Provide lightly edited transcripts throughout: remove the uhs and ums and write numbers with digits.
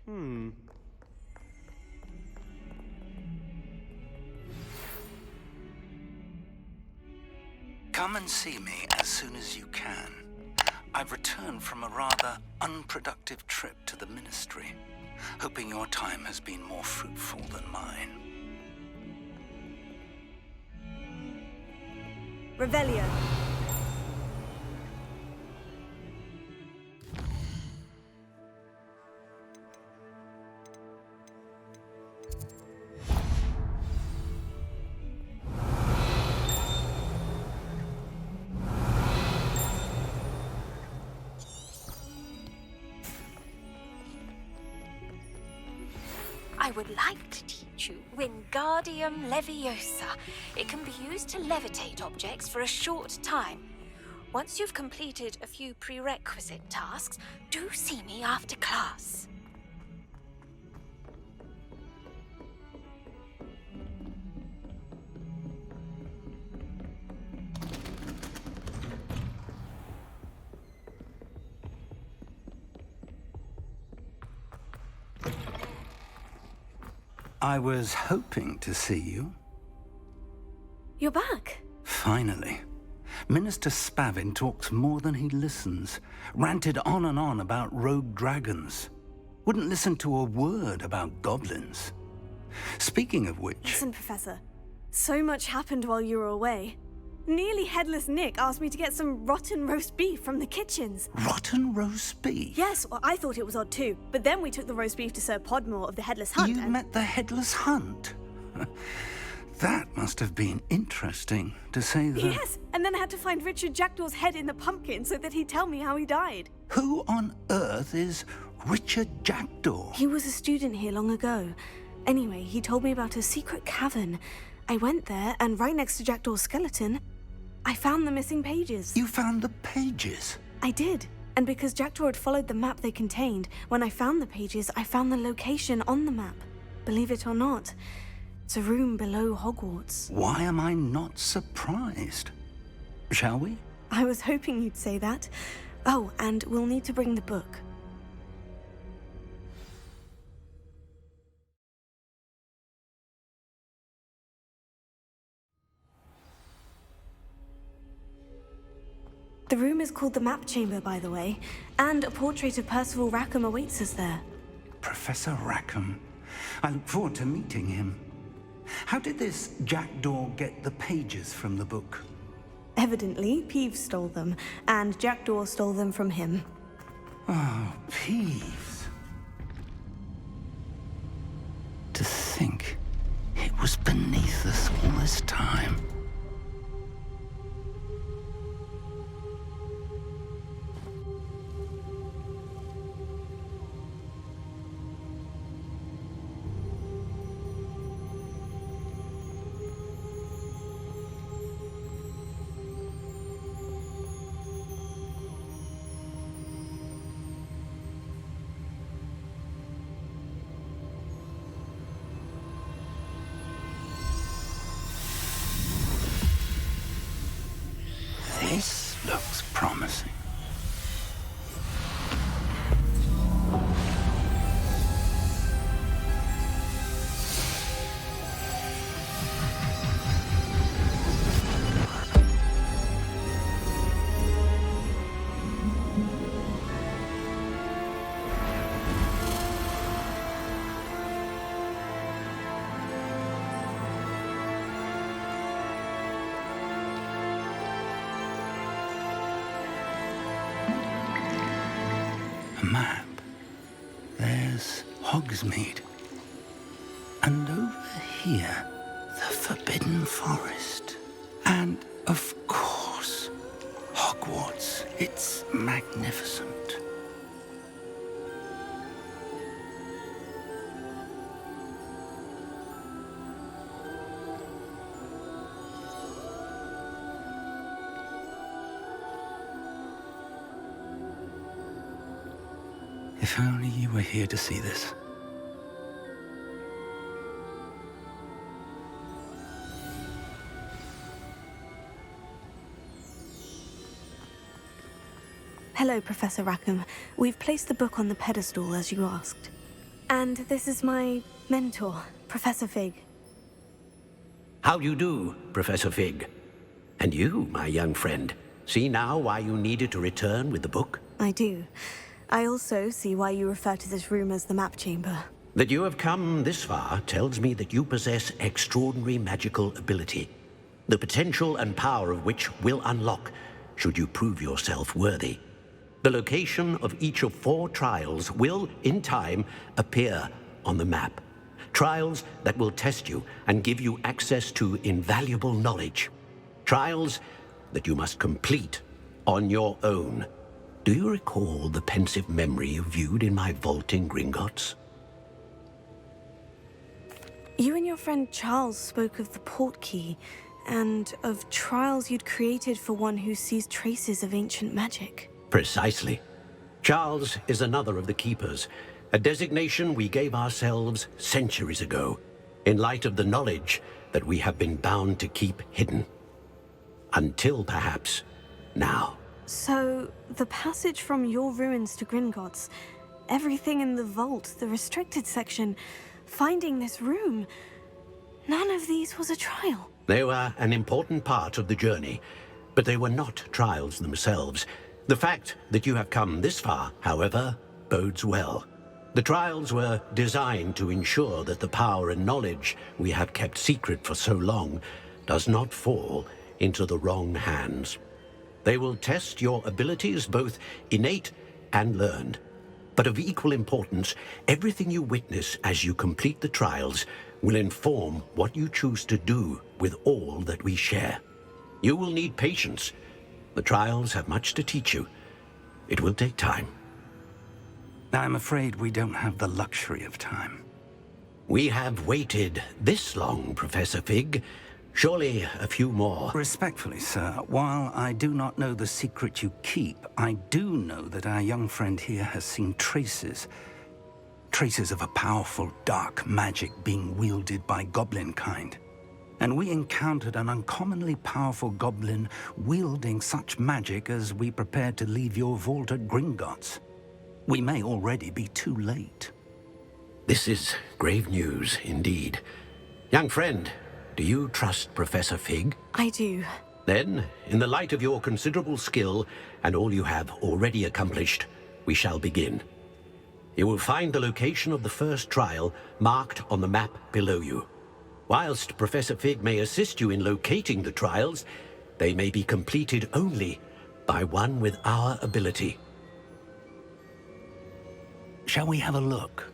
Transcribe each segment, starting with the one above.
Come and see me as soon as you can. I've returned from a rather unproductive trip to the Ministry, hoping your time has been more fruitful than mine. Revelio. I would like to teach you Wingardium Leviosa. It can be used to levitate objects for a short time. Once you've completed a few prerequisite tasks, do see me after class. I was hoping to see you. You're back. Finally. Minister Spavin talks more than he listens. Ranted on and on about rogue dragons. Wouldn't listen to a word about goblins. Speaking of which... Listen, Professor. So much happened while you were away. Nearly Headless Nick asked me to get some rotten roast beef from the kitchens. Rotten roast beef? Yes, well, I thought it was odd too. But then we took the roast beef to Sir Podmore of the Headless Hunt. You met the Headless Hunt? That must have been interesting, to say the... Yes, and then I had to find Richard Jackdaw's head in the pumpkin so that he'd tell me how he died. Who on earth is Richard Jackdaw? He was a student here long ago. Anyway, he told me about a secret cavern. I went there, and right next to Jackdaw's skeleton, I found the missing pages. You found the pages? I did. And because Jackdaw had followed the map they contained, when I found the pages, I found the location on the map. Believe it or not, it's a room below Hogwarts. Why am I not surprised? Shall we? I was hoping you'd say that. Oh, and we'll need to bring the book. The room is called the Map Chamber, by the way, and a portrait of Percival Rackham awaits us there. Professor Rackham. I look forward to meeting him. How did this Jackdaw get the pages from the book? Evidently, Peeves stole them, and Jackdaw stole them from him. Oh, Peeves. To think it was beneath us all this time. This looks promising. Map. There's Hogsmeade. And over here, the Forbidden Forest. And, of course, Hogwarts. It's magnificent. If only you were here to see this. Hello, Professor Rackham. We've placed the book on the pedestal as you asked. And this is my mentor, Professor Fig. How do you do, Professor Fig? And you, my young friend, see now why you needed to return with the book? I do. I also see why you refer to this room as the map chamber. That you have come this far tells me that you possess extraordinary magical ability, the potential and power of which will unlock should you prove yourself worthy. The location of each of 4 trials will, in time, appear on the map. Trials that will test you and give you access to invaluable knowledge. Trials that you must complete on your own. Do you recall the pensive memory you viewed in my vault in Gringotts? You and your friend Charles spoke of the Portkey, and of trials you'd created for one who sees traces of ancient magic. Precisely. Charles is another of the Keepers, a designation we gave ourselves centuries ago, in light of the knowledge that we have been bound to keep hidden. Until, perhaps, now. So, the passage from your ruins to Gringotts, everything in the vault, the restricted section, finding this room, none of these was a trial. They were an important part of the journey, but they were not trials themselves. The fact that you have come this far, however, bodes well. The trials were designed to ensure that the power and knowledge we have kept secret for so long does not fall into the wrong hands. They will test your abilities, both innate and learned. But of equal importance, everything you witness as you complete the trials will inform what you choose to do with all that we share. You will need patience. The trials have much to teach you. It will take time. I'm afraid we don't have the luxury of time. We have waited this long, Professor Fig. Surely a few more. Respectfully, sir, while I do not know the secret you keep, I do know that our young friend here has seen traces of a powerful dark magic being wielded by goblin kind. And we encountered an uncommonly powerful goblin wielding such magic as we prepared to leave your vault at Gringotts. We may already be too late. This is grave news indeed. Young friend, do you trust Professor Fig? I do. Then, in the light of your considerable skill and all you have already accomplished, we shall begin. You will find the location of the first trial marked on the map below you. Whilst Professor Fig may assist you in locating the trials, they may be completed only by one with our ability. Shall we have a look?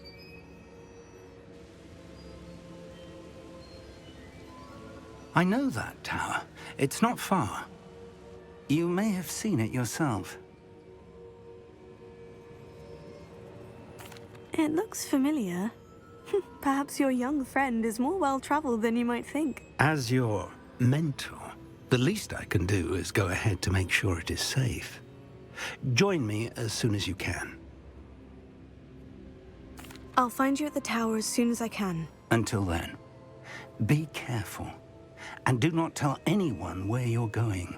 I know that tower. It's not far. You may have seen it yourself. It looks familiar. Perhaps your young friend is more well-traveled than you might think. As your mentor, the least I can do is go ahead to make sure it is safe. Join me as soon as you can. I'll find you at the tower as soon as I can. Until then, be careful, and do not tell anyone where you're going.